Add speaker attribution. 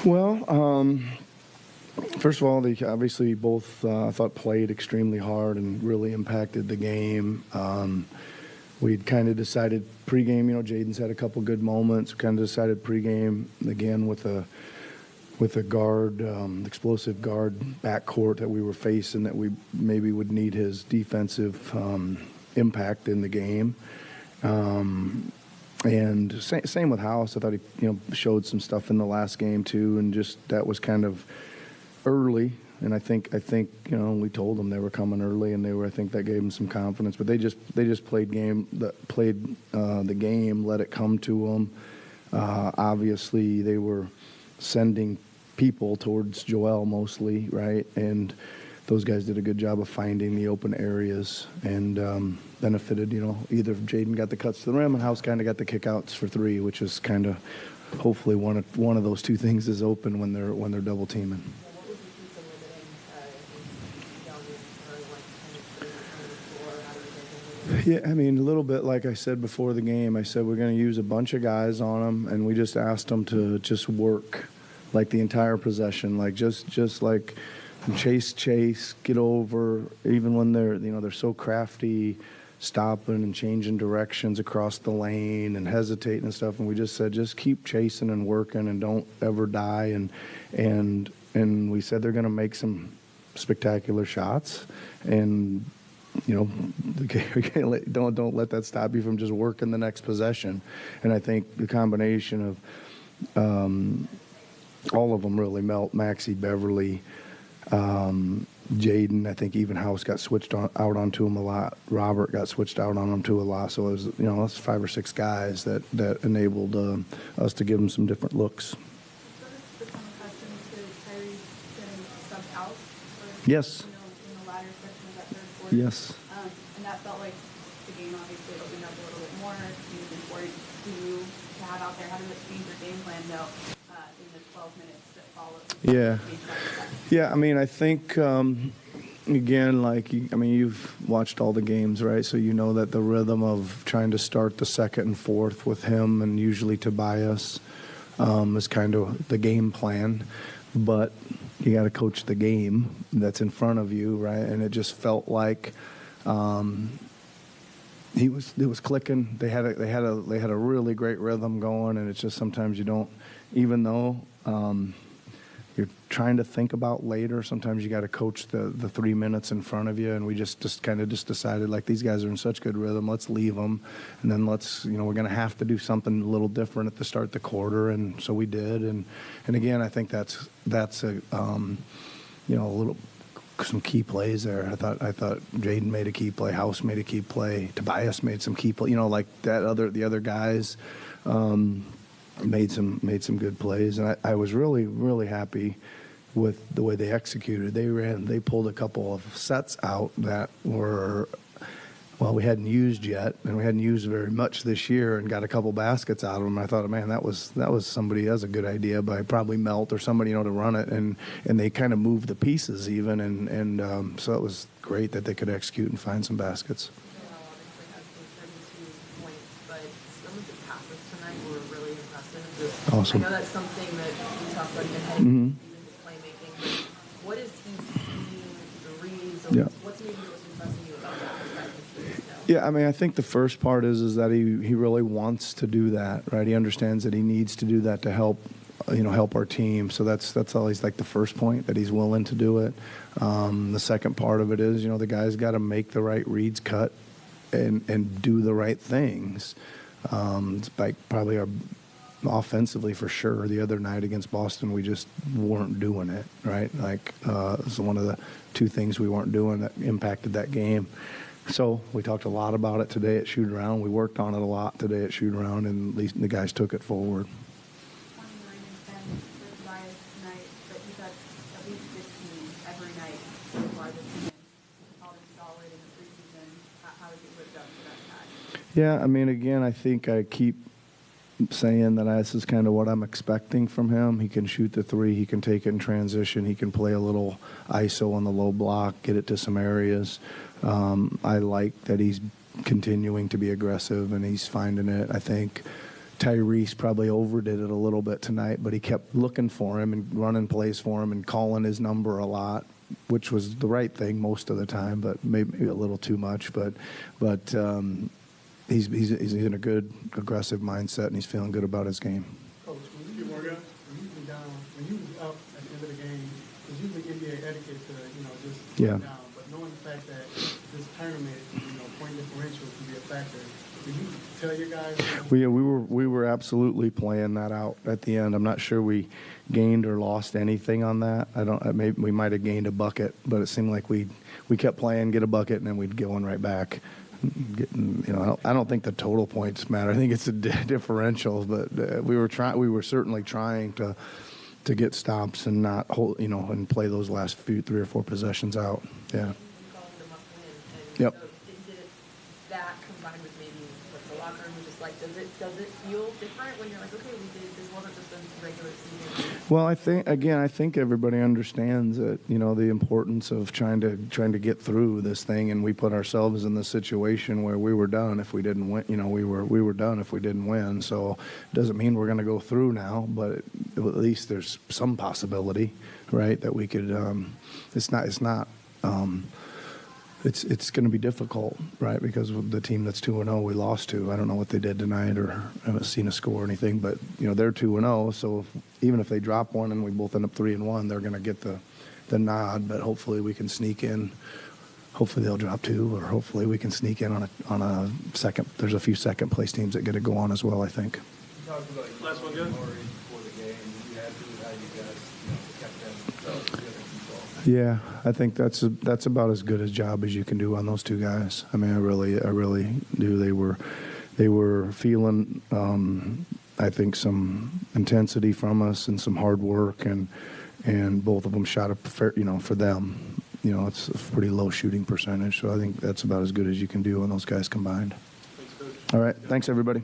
Speaker 1: Well, first of all, they obviously both, I thought, played extremely hard and really impacted the game. We'd kind of decided pregame, Jaden's had a couple good moments. We kind of decided pregame, again, with a guard, explosive guard backcourt that we were facing, that we maybe would need his defensive impact in the game. And same with House. I thought he, showed some stuff in the last game too, and just that was kind of early. And I think we told them they were coming early, and I think that gave them some confidence. But they just played the game, let it come to them. Obviously, they were sending people towards Joel mostly, right? And those guys did a good job of finding the open areas and benefited. Either Jaden got the cuts to the rim, and House kind of got the kickouts for three, which is kind of hopefully one of those two things is open when they're double teaming. Yeah, I mean, a little bit like I said before the game. I said we're going to use a bunch of guys on them, and we just asked them to just work like the entire possession, like just like chase, get over, even when they're so crafty, stopping and changing directions across the lane and hesitating and stuff. And we just said, just keep chasing and working and don't ever die. And we said they're going to make some spectacular shots, and don't let that stop you from just working the next possession. And I think the combination of all of them really, Maxey, Beverly, Jaden, I think even House got switched out onto him a lot. Robert got switched out on him too a lot. So it was, that's 5 or 6 guys that enabled us to give them some different looks. Yes.
Speaker 2: In the latter section of that third quarter.
Speaker 1: Yes.
Speaker 2: And that felt like the game obviously opened up a little bit more. It was important to have out there. How did it change your game plan, though, in the 12 minutes that followed?
Speaker 1: Yeah. I mean, I think, again, you've watched all the games, right? So you know that the rhythm of trying to start the second and fourth with him and usually Tobias is kind of the game plan. But you got to coach the game that's in front of you, right? And it just felt like it was clicking. They had a really great rhythm going, and it's just sometimes you don't, even though you're trying to think about later, sometimes you got to coach the 3 minutes in front of you. And we just kind of decided, like, these guys are in such good rhythm, let's leave them, and then let's, we're going to have to do something a little different at the start of the quarter, and so we did. And again, I think that's a some key plays there. I thought Jaden made a key play, House made a key play, Tobias made some key play. The other guys made some good plays, and I was really, really happy with the way they executed. They pulled a couple of sets out that were, we hadn't used yet, and we hadn't used very much this year, and got a couple baskets out of them. I thought, man, that was that's a good idea by probably Melt or somebody, to run it, and they kind of moved the pieces even, and so it was great that they could execute and find some baskets. Awesome.
Speaker 2: I know that's something that we talked about even his playmaking. What is he seeing, the reads, or what's maybe what's impressing you about that?
Speaker 1: Yeah, I think the first part is that he really wants to do that, right? He understands that he needs to do that to help our team. So that's always like the first point, that he's willing to do it. The second part of it is, the guy's got to make the right reads, cut, and do the right things. It's like probably our offensively for sure. The other night against Boston, we just weren't doing it, right? Like, it's one of the two things we weren't doing that impacted that game. So we talked a lot about it today at shoot around. We worked on it a lot today at shoot around, and at least the guys took it forward.
Speaker 2: 29 and 10 for Tobias tonight, but he's had at least 15 every night so far this season. All been solid in the preseason. How has he lived up to that tag?
Speaker 1: Yeah, again, I think I keep saying that this is kind of what I'm expecting from him. He can shoot the three. He can take it in transition. He can play a little ISO on the low block, get it to some areas. I like that he's continuing to be aggressive, and he's finding it. I think Tyrese probably overdid it a little bit tonight, but he kept looking for him and running plays for him and calling his number a lot, which was the right thing most of the time, but maybe a little too much. But he's in a good aggressive mindset, and he's feeling good about his game.
Speaker 3: Coach, when you were up at the end of the game, it's usually NBA etiquette to just
Speaker 1: Yeah.
Speaker 3: down. But knowing the fact that this tournament, point differential can be a factor. Did you tell your guys?
Speaker 1: We were absolutely playing that out at the end. I'm not sure we gained or lost anything on that. Maybe we might have gained a bucket, but it seemed like we kept playing, get a bucket, and then we'd get one right back. I don't think the total points matter. I think it's a differential, but we were certainly trying to get stops and not hold, and play those last 3 or 4 possessions out. Yeah. Yep.
Speaker 4: So did that combined with maybe what the locker room was just like, does it feel different when you're like, okay, this wasn't just a regular season?
Speaker 1: Well, I think everybody understands that, the importance of trying to get through this thing, and we put ourselves in the situation where we were done if we didn't win. We were done if we didn't win. So it doesn't mean we're going to go through now, but at least there's some possibility, right, that we could. It's going to be difficult, right? Because the team that's 2-0, we lost to. I don't know what they did tonight, or I haven't seen a score or anything. But they're 2-0, so even if they drop one and we both end up 3-1, they're going to get the nod. But hopefully we can sneak in. Hopefully they'll drop 2, or hopefully we can sneak in on a second. There's a few second place teams that get to go on as well, I think.
Speaker 5: Last one, good.
Speaker 1: Yeah, I think that's about as good a job as you can do on those 2 guys. I mean, I really do. They were feeling, I think, some intensity from us and some hard work, and both of them shot up for them. It's a pretty low shooting percentage, so I think that's about as good as you can do on those guys combined.
Speaker 5: Thanks, Coach.
Speaker 1: All right, thanks everybody.